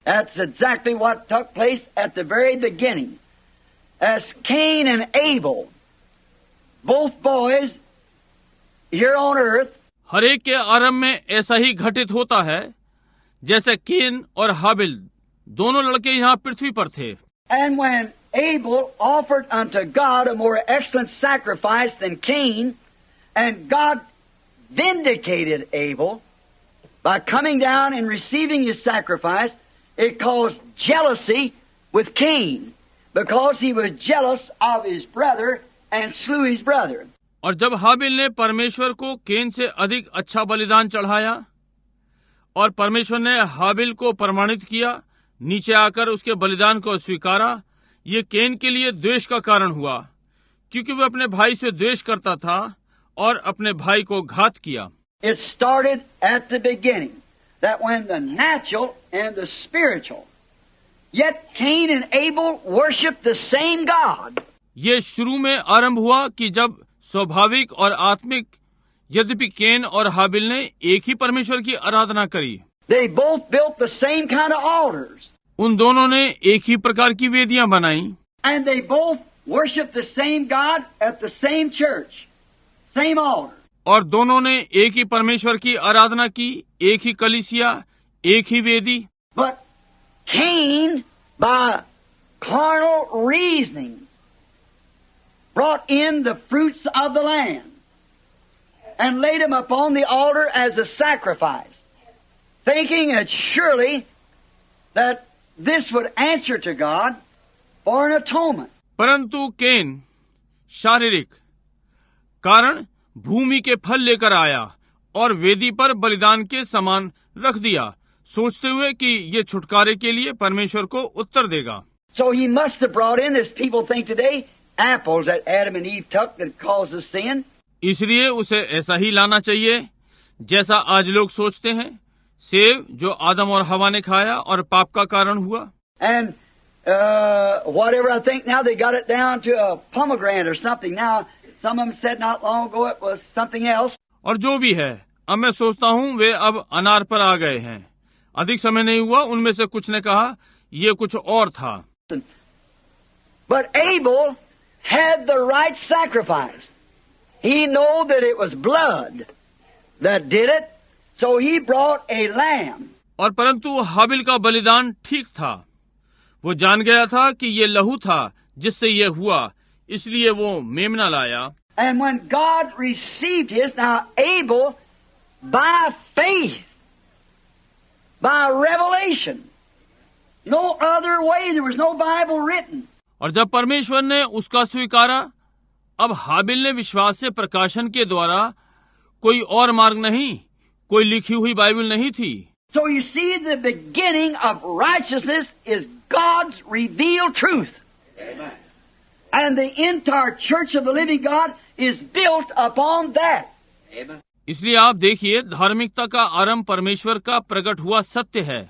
That's exactly what took place at the very beginning. As Cain and Abel, both boys here on earth, हर एक के आरंभ में ऐसा ही घटित होता है जैसे केन और हाबिल दोनों लड़के यहाँ पृथ्वी पर थे। And when Abel offered unto God a more excellent sacrifice than Cain, and God vindicated Abel by coming down and receiving his sacrifice, it caused jealousy with Cain, because he was jealous of his brother and slew his brother. और जब हाबिल ने परमेश्वर को केन से अधिक अच्छा बलिदान चढ़ाया और परमेश्वर ने हाबिल को प्रमाणित किया, नीचे आकर उसके बलिदान को स्वीकारा, ये केन के लिए द्वेष का कारण हुआ, क्योंकि वह अपने भाई से द्वेष करता था और अपने भाई को घात किया। It started at the beginning, that when the natural and the spiritual, yet Cain and Abel worshiped the same God. ये शुरू में आरंभ हुआ कि जब स्वाभाविक और आत्मिक, यद्यपि केन और हाबिल ने एक ही परमेश्वर की आराधना करी। They both built the same kind of altars. उन दोनों ने एक ही प्रकार की वेदियां बनाई। And they both worshiped the same God at the same church, same altar. और दोनों ने एक ही परमेश्वर की आराधना की, एक ही कलीसिया, एक ही वेदी। But Cain, by carnal reasoning, brought in the fruits of the land and laid them upon the altar as a sacrifice, thinking that surely that this would answer to God for an atonement. परंतु केन शारीरिक कारण भूमि के फल लेकर आया और वेदी पर बलिदान के समान रख दिया, सोचते हुए कि ये छुटकारे के लिए परमेश्वर को उत्तर देगा। So he must have brought in, as people think today, apples that Adam and Eve took that caused sin. इसलिए उसे ऐसा ही लाना चाहिए जैसा आज लोग सोचते हैं, सेब जो आदम और हवा ने खाया और पाप का कारण हुआ। And whatever, I think now they got it down to a pomegranate or something. Now some of them said not long ago it was something else. और जो भी है, अब मैं सोचता हूँ वे अब अनार पर आ गए हैं। अधिक समय नहीं हुआ, उनमें से कुछ ने कहा ये कुछ और था। But Abel had the right sacrifice. He knew that it was blood that did it, so he brought a lamb. और परंतु हाबिल का बलिदान ठीक था। वो जान गया था कि ये लहू था जिससे ये हुआ, इसलिए वो मेमना लाया। And when God received his, now Abel, by faith, by revelation, no other way, there was no Bible written. और जब परमेश्वर ने उसका स्वीकारा, अब हाबिल ने विश्वास से प्रकाशन के द्वारा, कोई और मार्ग नहीं, कोई लिखी हुई बाइबल नहीं थी। So you see, the beginning of righteousness is God's revealed truth. Amen. And the entire church of the living God is built upon that. Amen. इसलिए आप देखिए, धार्मिकता का आरंभ परमेश्वर का प्रकट हुआ सत्य है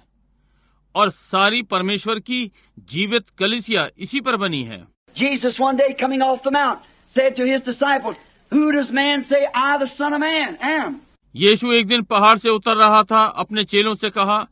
और सारी परमेश्वर की जीवित कलीसिया इसी पर बनी है। Jesus one day coming off the mount said to his disciples, "Who does man say I, the Son of Man, am?" यीशु एक दिन पहाड़ से उतर रहा था, अपने चेलों से कहा,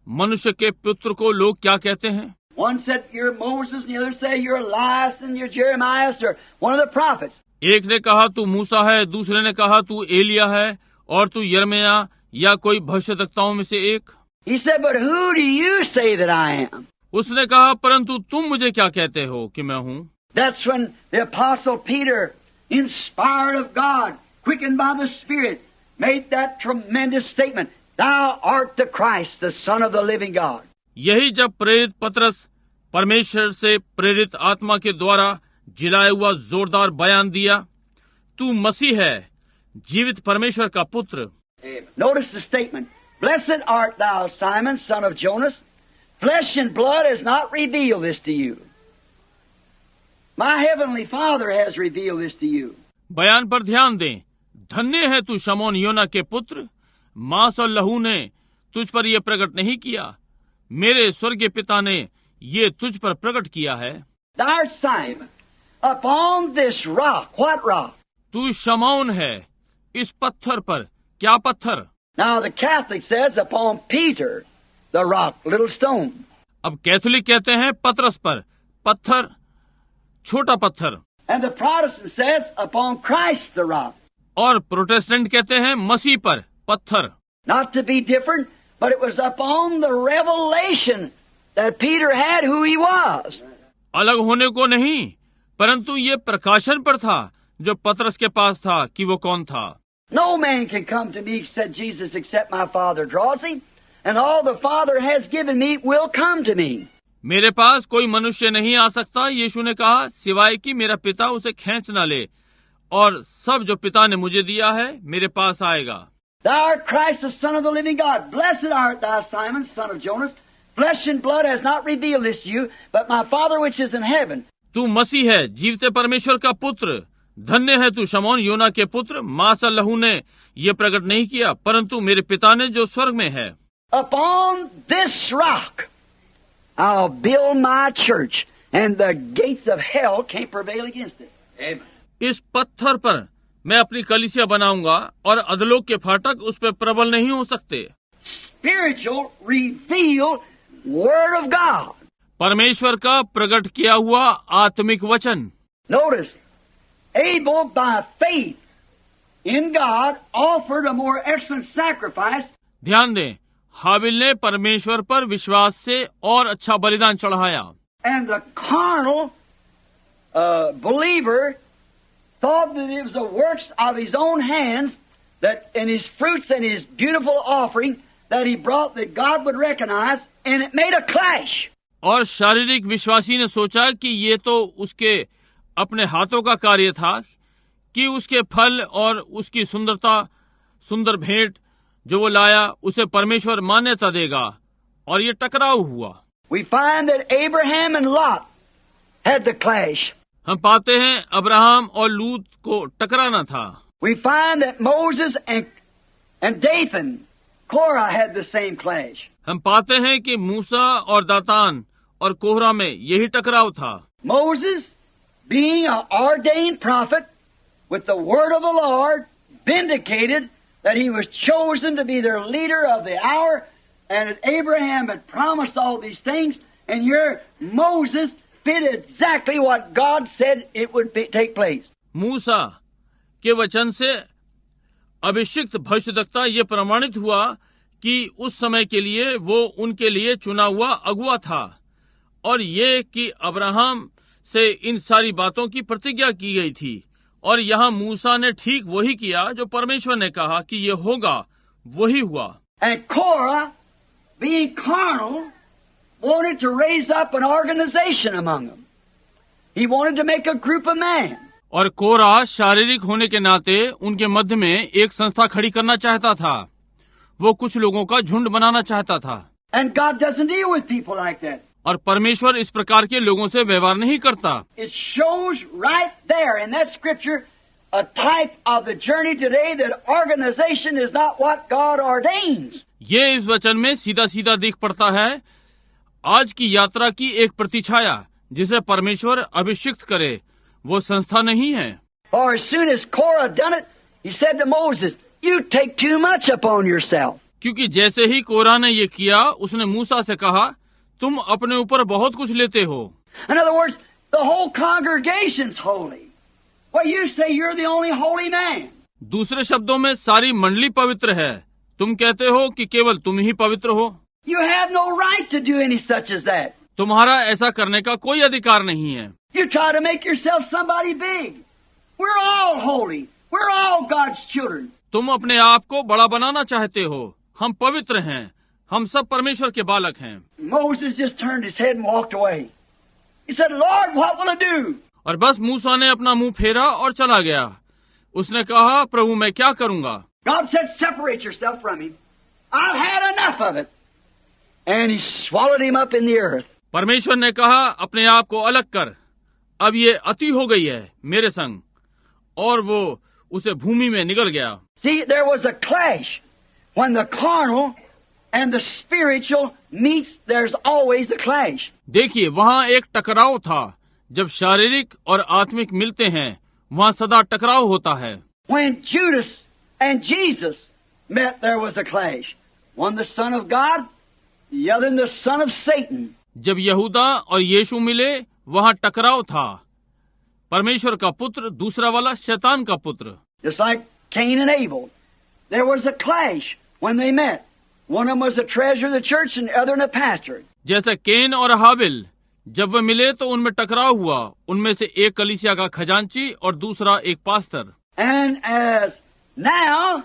मनुष्य के पुत्र को लोग क्या कहते हैं? One said you're Moses, and the other say you're Elias, and you're Jeremiah, or one of the prophets. एक ने कहा तू मूसा है, दूसरे ने कहा तू एलिया है और तू यिर्मयाह या कोई भविष्यद्वक्ताओं में से एक। He said, "But who do you say that I am?" उसने कहा, परंतु तुम मुझे क्या कहते हो कि मैं हूँ? That's when the apostle Peter, inspired of God, quickened by the Spirit, made that tremendous statement, "Thou art the Christ, the Son of the living God." यही जब प्रेरित पतरस परमेश्वर से प्रेरित आत्मा के द्वारा जिलाया हुआ जोरदार बयान दिया, तू मसीह है, जीवित परमेश्वर का पुत्र। Notice the statement, "Blessed art thou, Simon, son of Jonas. Flesh and blood has not revealed this to you. My heavenly Father has revealed this to you." बयान पर ध्यान दें, धन्य है तू शमौन योना के पुत्र, मांस और लहू ने तुझ पर यह प्रकट नहीं किया, मेरे स्वर्गीय पिता ने ये तुझ पर प्रकट किया है। Thou art Simon, upon this rock. What rock? तू शमौन है, इस पत्थर पर। क्या पत्थर? Now the Catholic says upon Peter, the rock, little stone. अब कैथोलिक कहते हैं पतरस पर, पत्थर, छोटा पत्थर, And the Protestant says, upon Christ the rock. और प्रोटेस्टेंट कहते हैं मसीह पर पत्थर। Not to be different, but it was upon the revelation that Peter had who he was. अलग होने को नहीं, परंतु ये प्रकाशन पर था जो पतरस के पास था कि वो कौन था। No man can come to me, said Jesus, except my Father draws him, and all the Father has given me will come to me. मेरे पास कोई मनुष्य नहीं आ सकता, यीशु ने कहा, सिवाय कि मेरा पिता उसे खींच न ले, और सब जो पिता ने मुझे दिया है मेरे पास आएगा। Thou art Christ, the Son of the living God. Blessed art thou, Simon, son of Jonas. Flesh and blood has not revealed this to you, but my Father which is in heaven. तू मसीह है, जीवते परमेश्वर का पुत्र। धन्य है तू शमौन, योना के पुत्र। मांस और लहू ने ये प्रकट नहीं किया, परंतु मेरे पिता ने जो स्वर्ग में है। Upon this rock I'll build my church, and the gates of hell can't prevail against it. Amen. इस पत्थर पर मैं अपनी कलीसिया बनाऊंगा और अधलोक के फाटक उस पर प्रबल नहीं हो सकते। Spiritual, revealed Word of God. परमेश्वर का प्रकट किया हुआ आत्मिक वचन। Notice, Abel by faith in God offered a more excellent sacrifice. ध्यान दें, हाबिल ने परमेश्वर पर विश्वास से और अच्छा बलिदान चढ़ाया। And the carnal believer thought that it was the works of his own hands, that in his fruits and his beautiful offering that he brought that God would recognize, and it made a clash. और शारीरिक विश्वासी ने सोचा कि ये तो उसके अपने हाथों का कार्य था कि उसके फल और उसकी सुंदर भेंट जो वो लाया उसे परमेश्वर मान्यता देगा, और ये टकराव हुआ। We find that Abraham and Lot had the clash. हम पाते हैं अब्राहम और लूत को टकराना था। We find that Moses and Dathan, Korah had the same clash. हम पाते हैं कि मूसा और दातान और कोहरा में यही टकराव था। Moses, being an ordained prophet with the word of the Lord, vindicated that he was chosen to be their leader of the hour, and that Abraham had promised all these things, and your Moses fit exactly what God said it would take place. मूसा के वचन से अभिषिक्त भविष्यद्वक्ता ये प्रमाणित हुआ कि उस समय के लिए वो उनके लिए चुना हुआ अगुआ था, और ये कि अब्राहम से इन सारी बातों की प्रतिज्ञा की गई थी, और यहाँ मूसा ने ठीक वही किया जो परमेश्वर ने कहा कि ये होगा, वही हुआ। And Korah, being carnal, wanted to raise up an organization among them. He wanted to make a group of men. और कोरा शारीरिक होने के नाते उनके मध्य में एक संस्था खड़ी करना चाहता था, वो कुछ लोगों का झुंड बनाना चाहता था। And God doesn't deal with people like that. और परमेश्वर इस प्रकार के लोगों से व्यवहार नहीं करता। It shows right there in that scripture a type of the journey today that organization is not what God ordains. ये इस वचन में सीधा सीधा दिख पड़ता है आज की यात्रा की एक प्रतिछाया जिसे परमेश्वर अभिषिक्त करे, वो संस्था नहीं है। For as soon as Korah done it, he said to Moses, "You take too much upon yourself." क्योंकि जैसे ही कोरा ने ये किया, उसने मूसा से कहा, तुम अपने ऊपर बहुत कुछ लेते हो। In other words, the whole congregation's holy. Well, you say you're the only holy man. दूसरे शब्दों में सारी मंडली पवित्र है, तुम कहते हो कि केवल तुम ही पवित्र हो। You have no right to do any such as that. तुम्हारा ऐसा करने का कोई अधिकार नहीं है। You try to make yourself somebody big. We're all holy. We're all God's children. तुम अपने आप को बड़ा बनाना चाहते हो। हम पवित्र हैं, हम सब परमेश्वर के बालक हैं। Moses just turned his head and walked away. He said, "Lord, what will I do?" और बस मूसा ने अपना मुंह फेरा और चला गया। उसने कहा, प्रभु मैं क्या करूंगा? God said, "Separate yourself from him. I've had enough of it." And he swallowed him up in the earth. परमेश्वर ने कहा, अपने आप को अलग कर, अब ये अति हो गई है मेरे संग, और वो उसे भूमि में निगल गया। See, there was a clash. When the carnal and the spiritual meets, there's always a clash. देखिए, वहाँ एक टकराव था। जब शारीरिक और आत्मिक मिलते हैं, वहाँ सदा टकराव होता है। When Judas and Jesus met, there was a clash. One the son of God, the other the son of Satan. जब यहूदा और यीशु मिले वहां टकराव था, परमेश्वर का पुत्र दूसरा वाला शैतान का पुत्र। Just like Cain and Abel, there was a clash when they met. One of them was a treasurer of the church and the other a pastor. जैसे केन और हाबिल जब वे मिले तो उनमें टकराव हुआ, उनमें से एक कलीसिया का खजांची और दूसरा एक pastor. And as now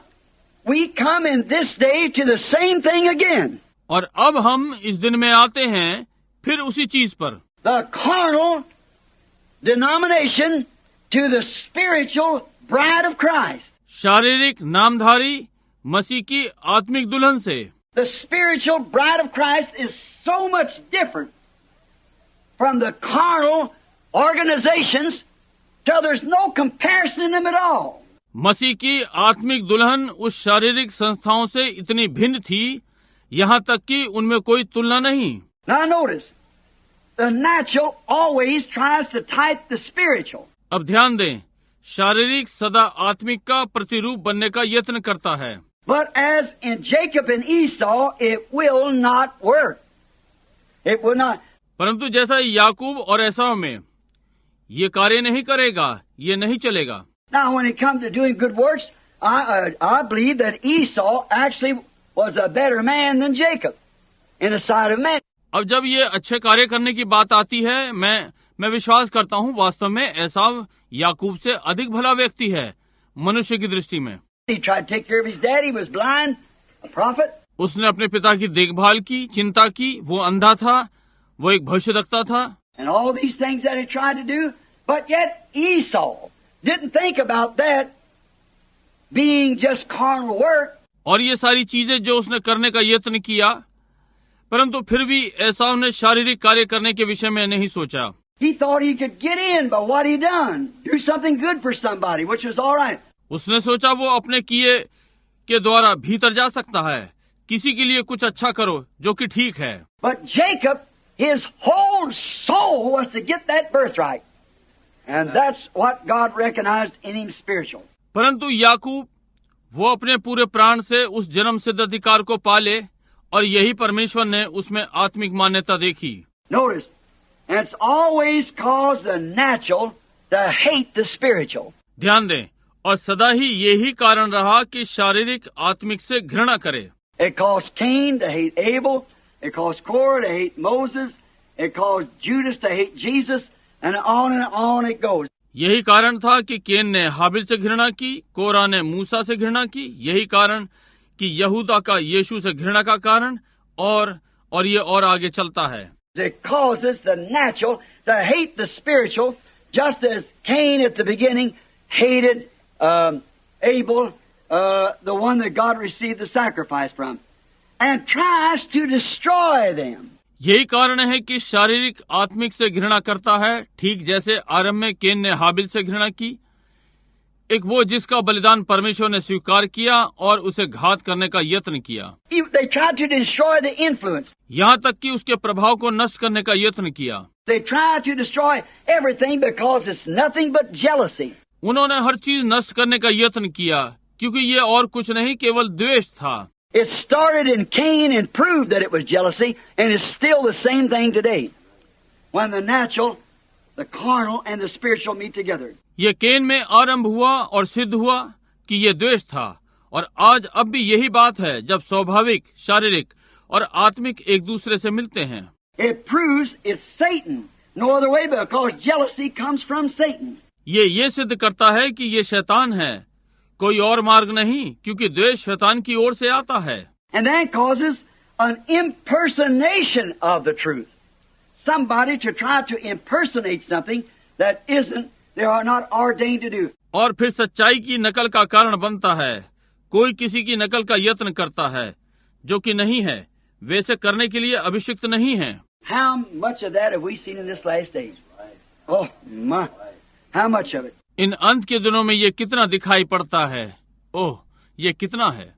we come in this day to the same thing again. और अब हम इस दिन में आते हैं फिर उसी चीज पर। The carnal denomination to the spiritual bride of Christ. शारीरिक नामधारी मसीह की आत्मिक दुल्हन से। The spiritual bride of Christ is so much different from the carnal organizations till there's no comparison in them at all. मसीह की आत्मिक दुल्हन उस शारीरिक संस्थाओं से इतनी भिन्न थी, यहाँ तक कि उनमें कोई तुलना नहीं। Now notice, the natural always tries to type the spiritual. अब ध्यान दें, शारीरिक सदा आत्मिक का प्रतिरूप बनने का यत्न करता है। But as in Jacob and Esau, it will not work. It will not. परंतु जैसा याकूब और एसाव में ये कार्य नहीं करेगा, ये नहीं चलेगा। Now when it comes to doing good works, I believe that Esau actually was a better man than Jacob in the sight of man. अब जब ये अच्छे कार्य करने की बात आती है, मैं विश्वास करता हूँ वास्तव में एसाव याकूब से अधिक भला व्यक्ति है मनुष्य की दृष्टि में। He tried to take care of his dad. He was blind, a prophet. उसने अपने पिता की देखभाल की, चिंता की, वो अंधा था, वो एक भविष्यद्वक्ता था। And all these things that he tried to do, but yet Esau didn't think about that being just carnal work. और ये सारी चीजें जो उसने करने का यत्न किया, परंतु फिर भी एसाव ने शारीरिक कार्य करने के विषय में नहीं सोचा। He thought he could get in by what he done, do something good for somebody, which was all right. उसने सोचा वो अपने किए के द्वारा भीतर जा सकता है, किसी के लिए कुछ अच्छा करो जो कि ठीक है। But Jacob, his whole soul was to get that birthright. And that's what God recognized in him spiritual. परंतु याकूब वो अपने पूरे प्राण से उस जन्म सिद्ध अधिकार को पाले, और यही परमेश्वर ने उसमें आत्मिक मान्यता देखी। Notice, and it's always caused the natural to hate the spiritual. ध्यान दें, और सदा ही यही कारण रहा कि शारीरिक आत्मिक से घृणा करे। It caused Cain to hate Abel. It caused Korah to hate Moses. It caused Judas to hate Jesus. And on it goes. यही कारण था कि केन ने हाबिल से घृणा की, कोरा ने मूसा से घृणा की, यही कारण कि यहूदा का यीशु से घृणा का कारण, और ये और आगे चलता है। It causes the natural to hate the spiritual, just as Cain at the beginning hated Abel, the one that God received the sacrifice from, and tries to destroy them. यही कारण है कि शारीरिक आत्मिक से घृणा करता है, ठीक जैसे आरंभ में केन ने हाबिल से घृणा की, एक वो जिसका बलिदान परमेश्वर ने स्वीकार किया और उसे घात करने का यत्न किया। They tried to destroy the influence. यहाँ तक कि उसके प्रभाव को नष्ट करने का यत्न किया। They tried to destroy everything because it's nothing but jealousy. उन्होंने हर चीज नष्ट करने का यत्न किया, क्योंकि ये और कुछ नहीं, केवल द्वेष था। It started in Cain and proved that it was jealousy, and it's still the same thing today. When the natural, the carnal, and the spiritual meet together. ये केन में आरंभ हुआ और सिद्ध हुआ कि ये द्वेष था, और आज अब भी यही बात है जब स्वाभाविक, शारीरिक और आत्मिक एक दूसरे से मिलते हैं। It proves it's Satan, no other way, because jealousy comes from Satan. ये सिद्ध करता है कि ये शैतान है, कोई और मार्ग नहीं, क्योंकि द्वेष शैतान की ओर से आता है। And that causes an impersonation of the truth. Somebody to try to impersonate something that isn't, they are not ordained to do. और फिर सच्चाई की नकल का कारण बनता है, कोई किसी की नकल का यत्न करता है जो कि नहीं है, वैसे करने के लिए अभिषिक्त नहीं है। How much of that have we seen in this last days? Oh my, how much of it? इन अंत के दिनों में ये कितना दिखाई पड़ता है, ओह ये कितना है।